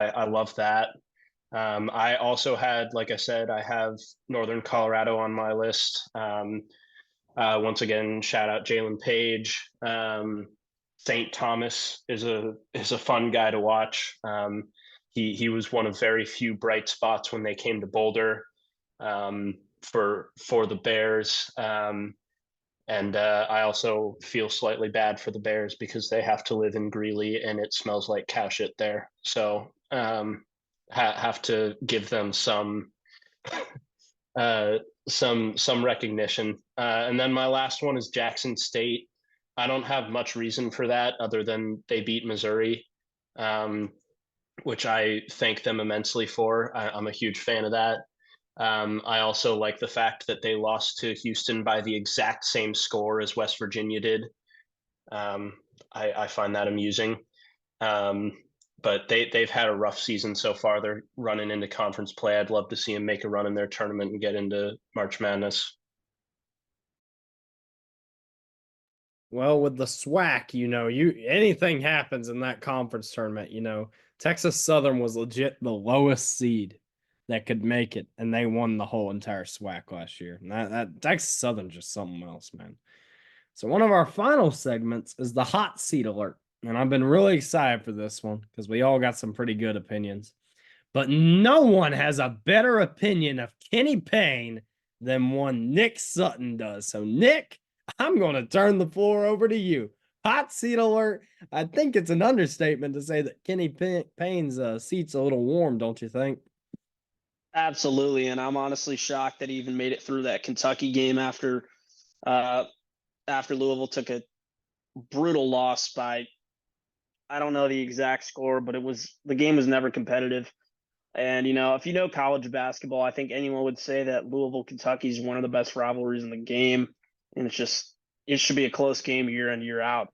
I love that. I also had, like I said, I have Northern Colorado on my list. Once again, shout out Jalen Page. St. Thomas is a fun guy to watch. He was one of very few bright spots when they came to Boulder for the Bears. And I also feel slightly bad for the Bears because they have to live in Greeley and it smells like cow shit there. So have to give them uh, some recognition. And then my last one is Jackson State. I don't have much reason for that other than they beat Missouri, um, which I thank them immensely for. I'm a huge fan of that. I also like the fact that they lost to Houston by the exact same score as West Virginia did. Um, I find that amusing. Um, but they've had a rough season so far. They're running into conference play. I'd love to see them make a run in their tournament and get into March Madness. Well, with the SWAC, anything happens in that conference tournament. Texas Southern was legit the lowest seed that could make it, and they won the whole entire SWAC last year. And that Texas Southern just something else, man. So one of our final segments is the hot seat alert, and I've been really excited for this one because we all got some pretty good opinions, but no one has a better opinion of Kenny Payne than one Nick Sutton does. So Nick, I'm going to turn the floor over to you. Hot seat alert. I think it's an understatement to say that Kenny Payne's seat's a little warm, don't you think? Absolutely, and I'm honestly shocked that he even made it through that Kentucky game uh, after Louisville took a brutal loss by, I don't know the exact score, but the game was never competitive. And if you know college basketball, I think anyone would say that Louisville Kentucky is one of the best rivalries in the game, and it should be a close game year in year out.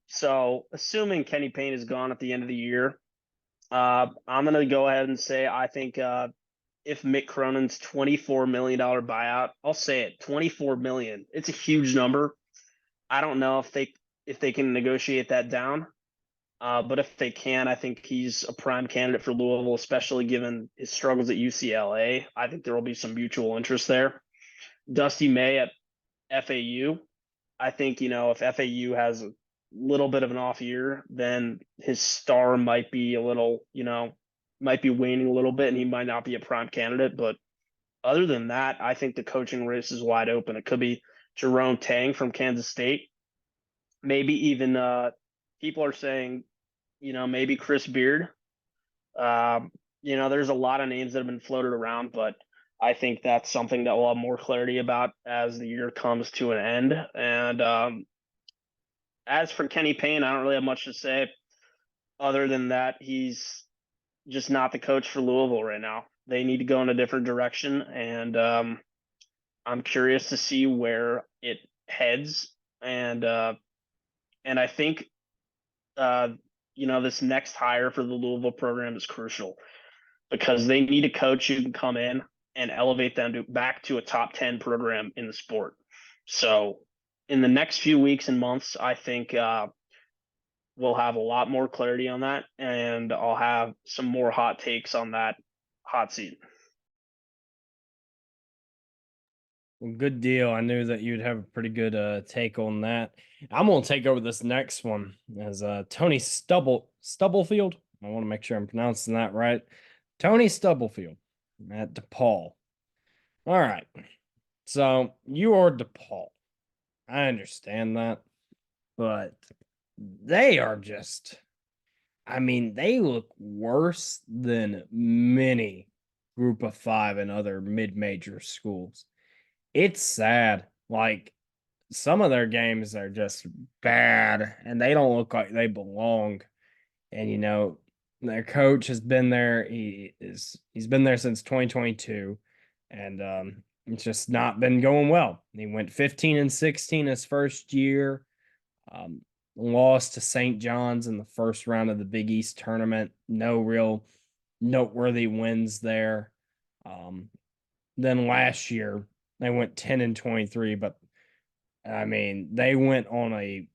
So assuming Kenny Payne is gone at the end of the year, I'm going to go ahead and say I think if Mick Cronin's $24 million buyout, I'll say it, $24 million. It's a huge number. I don't know if they can negotiate that down. But if they can, I think he's a prime candidate for Louisville, especially given his struggles at UCLA. I think there will be some mutual interest there. Dusty May at FAU. I think, if FAU has a little bit of an off year, then his star might be might be waning a little bit and he might not be a prime candidate. But other than that, I think the coaching race is wide open. It could be Jerome Tang from Kansas State. Maybe even people are saying, maybe Chris Beard. There's a lot of names that have been floated around, but I think that's something that we'll have more clarity about as the year comes to an end. And as for Kenny Payne, I don't really have much to say other than that he's just not the coach for Louisville right now. They need to go in a different direction, and I'm curious to see where it heads. And I think this next hire for the Louisville program is crucial because they need a coach who can come in and elevate them back to a top 10 program in the sport. So in the next few weeks and months, I think we'll have a lot more clarity on that, and I'll have some more hot takes on that hot seat. Well, good deal. I knew that you'd have a pretty good take on that. I'm going to take over this next one as Tony Stubblefield. I want to make sure I'm pronouncing that right. Tony Stubblefield at DePaul. All right. So you are DePaul. I understand that. But they are just, they look worse than many group of five and other mid-major schools. It's sad. Like, some of their games are just bad and they don't look like they belong. And their coach has been there. He's been there since 2022, and it's just not been going well. He went 15-16 his first year. Lost to St. John's in the first round of the Big East tournament. No real noteworthy wins there. Then last year they went 10-23, but they went on a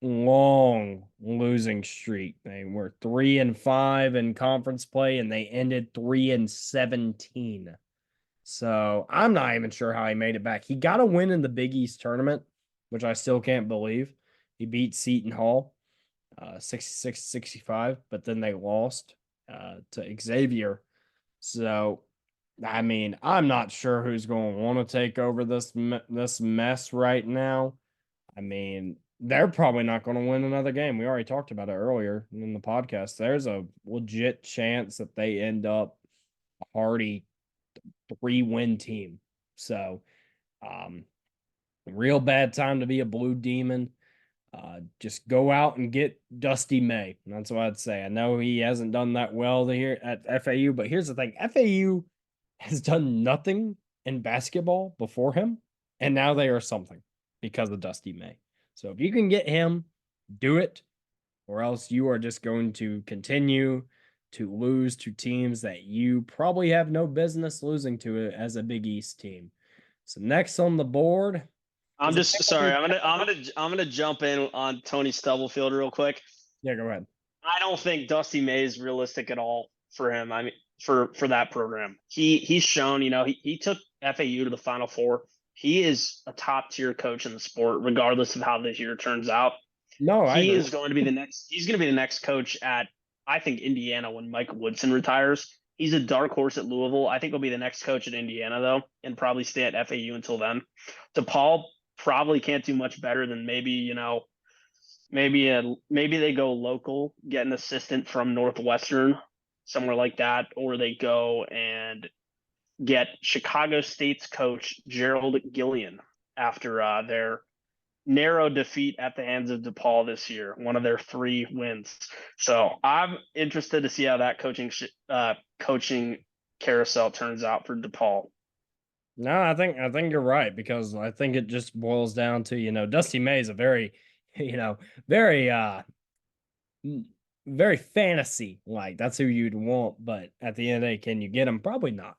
long losing streak. They were 3-5 in conference play, and they ended 3-17. So I'm not even sure how he made it back. He got a win in the Big East tournament, which I still can't believe. He beat Seton Hall 66-65, but then they lost to Xavier. So, I mean, I'm not sure who's going to want to take over this mess right now. I mean, they're probably not going to win another game. We already talked about it earlier in the podcast. There's a legit chance that they end up a hearty 3-win team. So, real bad time to be a Blue Demon. Just go out and get Dusty May. That's what I'd say. I know he hasn't done that well here at FAU, but here's the thing. FAU has done nothing in basketball before him, and now they are something because of Dusty May. So if you can get him, do it, or else you are just going to continue to lose to teams that you probably have no business losing to as a Big East team. So next on the board, I'm just sorry. I'm gonna jump in on Tony Stubblefield real quick. Yeah, go ahead. I don't think Dusty May is realistic at all for him. I mean, for that program, he's shown. He took FAU to the Final Four. He is a top tier coach in the sport, regardless of how this year turns out. No, he is going to be the next. He's going to be the next coach at, I think, Indiana when Mike Woodson retires. He's a dark horse at Louisville. I think he'll be the next coach at Indiana though, and probably stay at FAU until then. DePaul probably can't do much better than maybe they go local, get an assistant from Northwestern, somewhere like that, or they go and get Chicago State's coach Gerald Gillian after their narrow defeat at the hands of DePaul this year, one of their 3 wins. So I'm interested to see how that coaching carousel turns out for DePaul. No, I think you're right, because I think it just boils down to, Dusty May is a very, very very fantasy like. That's who you'd want, but at the end of the day, can you get him? Probably not.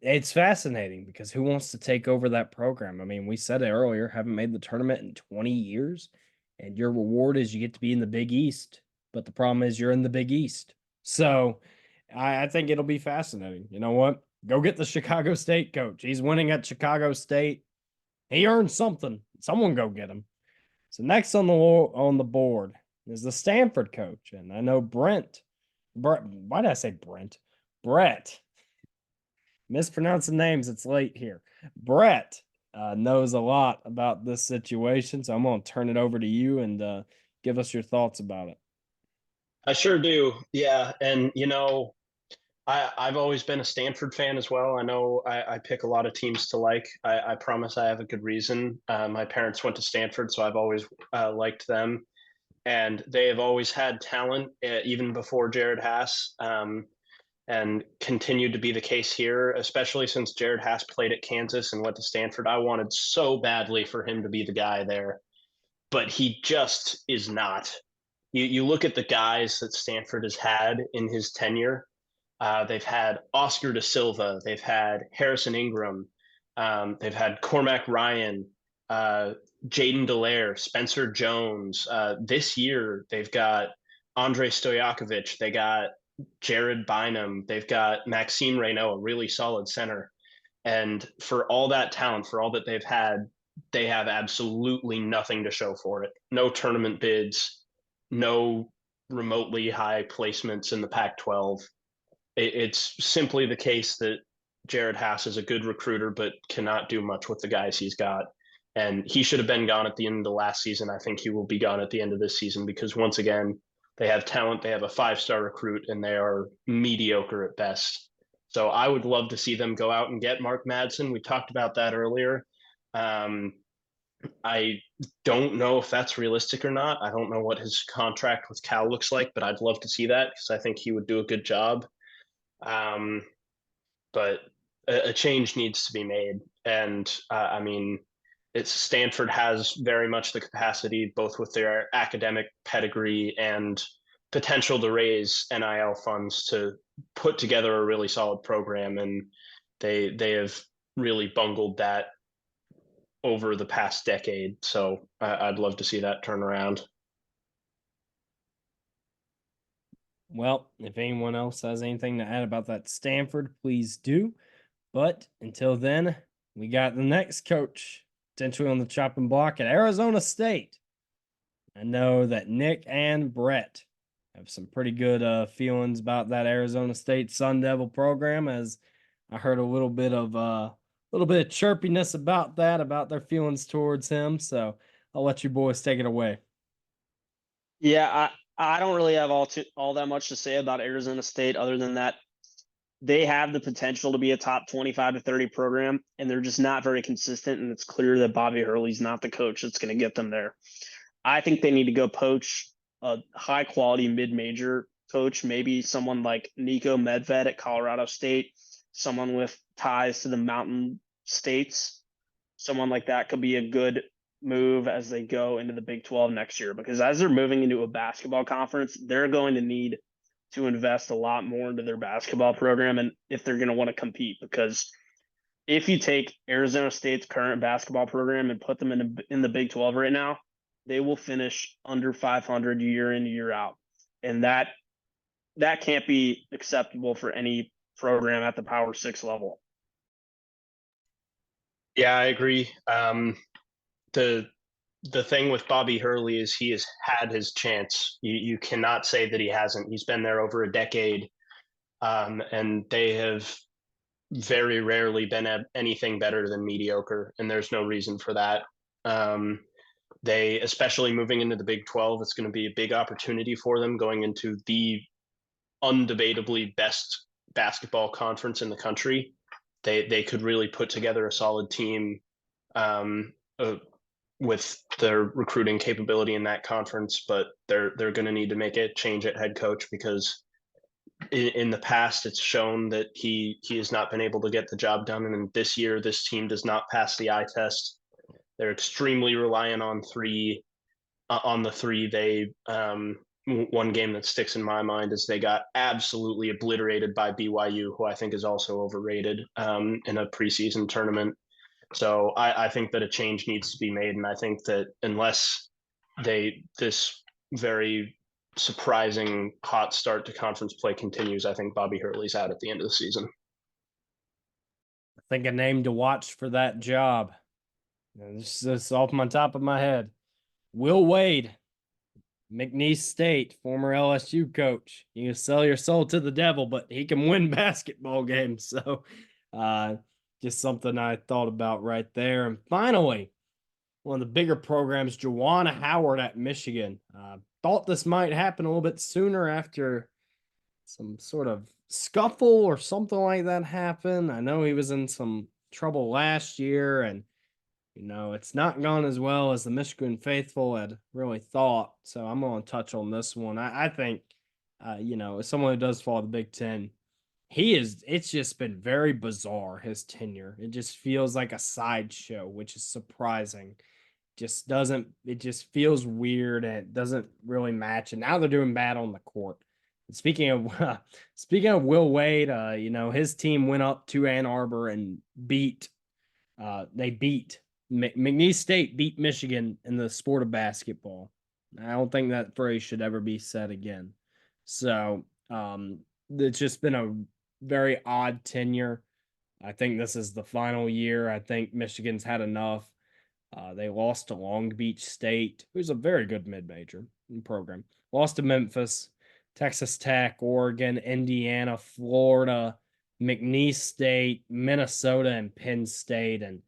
It's fascinating because who wants to take over that program? I mean, we said it earlier, haven't made the tournament in 20 years, and your reward is you get to be in the Big East. But the problem is you're in the Big East. So I think it'll be fascinating. You know what? Go get the Chicago State coach. He's winning at Chicago State. He earned something. Someone go get him. So next on the board is the Stanford coach. And I know Brett. Why did I say Brent? Brett. Mispronouncing names. It's late here. Brett knows a lot about this situation. So I'm going to turn it over to you and give us your thoughts about it. I sure do. Yeah. And, I've always been a Stanford fan as well. I know I pick a lot of teams to like. I promise I have a good reason. My parents went to Stanford, so I've always liked them. And they have always had talent, even before Jared Haas, and continued to be the case here, especially since Jared Haas played at Kansas and went to Stanford. I wanted so badly for him to be the guy there, but he just is not. You look at the guys that Stanford has had in his tenure. They've had Oscar da Silva. They've had Harrison Ingram. They've had Cormac Ryan, Jaden Dallaire, Spencer Jones. This year, they've got Andrei Stojakovic. They got Jared Bynum. They've got Maxime Reynaud, a really solid center. And for all that talent, for all that they've had, they have absolutely nothing to show for it. No tournament bids, no remotely high placements in the Pac-12. It's simply the case that Jared Haas is a good recruiter, but cannot do much with the guys he's got. And he should have been gone at the end of the last season. I think he will be gone at the end of this season because, once again, they have talent. They have a 5-star recruit, and they are mediocre at best. So I would love to see them go out and get Mark Madsen. We talked about that earlier. I don't know if that's realistic or not. I don't know what his contract with Cal looks like, but I'd love to see that because I think he would do a good job. But a change needs to be made. And I mean, Stanford has very much the capacity, both with their academic pedigree and potential to raise NIL funds, to put together a really solid program. And they have really bungled that over the past decade. So I'd love to see that turn around. Well, if anyone else has anything to add about that Stanford, please do. But until then, we got the next coach potentially on the chopping block at Arizona State. I know that Nick and Brett have some pretty good feelings about that Arizona State Sun Devil program, as I heard a little bit of chirpiness about that, about their feelings towards him. So I'll let you boys take it away. Yeah, I don't really have all that much to say about Arizona State other than that they have the potential to be a top 25 to 30 program, and they're just not very consistent. And it's clear that Bobby Hurley's not the coach that's going to get them there. I think they need to go poach a high quality mid-major coach, maybe someone like Nico Medved at Colorado State, someone with ties to the Mountain States. Someone like that could be a good move as they go into the Big 12 next year, because as they're moving into a basketball conference, they're going to need to invest a lot more into their basketball program, and if they're going to want to compete, because if you take Arizona State's current basketball program and put them in the Big 12 right now, they will finish under 500 year in, year out. And that can't be acceptable for any program at the Power 6 level. Yeah, I agree. The thing with Bobby Hurley is he has had his chance. You cannot say that he hasn't. He's been there over a decade, and they have very rarely been anything better than mediocre, and there's no reason for that. They, especially moving into the Big 12, it's going to be a big opportunity for them going into the undebatably best basketball conference in the country. They could really put together a solid team with their recruiting capability in that conference, but they're going to need to make a change at head coach, because in the past it's shown that he has not been able to get the job done, and this year this team does not pass the eye test. They're extremely reliant on the three. They one game that sticks in my mind is they got absolutely obliterated by BYU, who I think is also overrated in a preseason tournament. So I think that a change needs to be made, and I think that unless this very surprising hot start to conference play continues, I think Bobby Hurley's out at the end of the season. I think a name to watch for that job. This is off my top of my head. Will Wade, McNeese State, former LSU coach. You can sell your soul to the devil, but he can win basketball games. So just something I thought about right there. And finally, one of the bigger programs, Juwan Howard at Michigan. Thought this might happen a little bit sooner after some sort of scuffle or something like that happened. I know he was in some trouble last year, and it's not gone as well as the Michigan faithful had really thought. So I'm going to touch on this one. I think, as someone who does follow the Big Ten, it's just been very bizarre, his tenure. It just feels like a sideshow, which is surprising. It just feels weird, and it doesn't really match. And now they're doing bad on the court. And speaking of Will Wade, his team went up to Ann Arbor and beat McNeese State beat Michigan in the sport of basketball. I don't think that phrase should ever be said again. So it's just been a very odd tenure. I think this is the final year. I think Michigan's had enough. They lost to Long Beach State, who's a very good mid-major program. Lost to Memphis, Texas Tech, Oregon, Indiana, Florida, McNeese State, Minnesota, and Penn State. And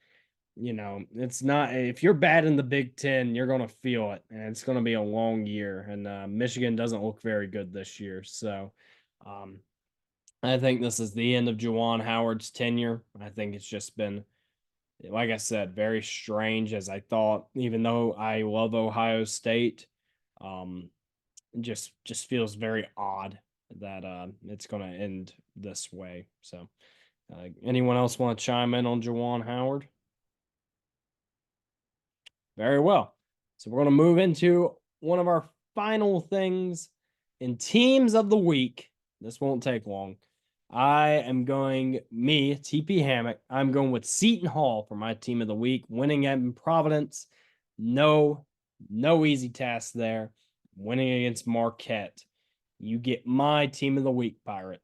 it's not, if you're bad in the Big Ten, you're going to feel it, and it's going to be a long year. And Michigan doesn't look very good this year. So I think this is the end of Juwan Howard's tenure. I think it's just been, like I said, very strange, as I thought, even though I love Ohio State. Just feels very odd that it's going to end this way. So anyone else want to chime in on Juwan Howard? Very well. So we're going to move into one of our final things in teams of the week. This won't take long. I am going, TP Hammock. I'm going with Seton Hall for my team of the week, winning at Providence. No easy task there. Winning against Marquette. You get my team of the week, Pirate.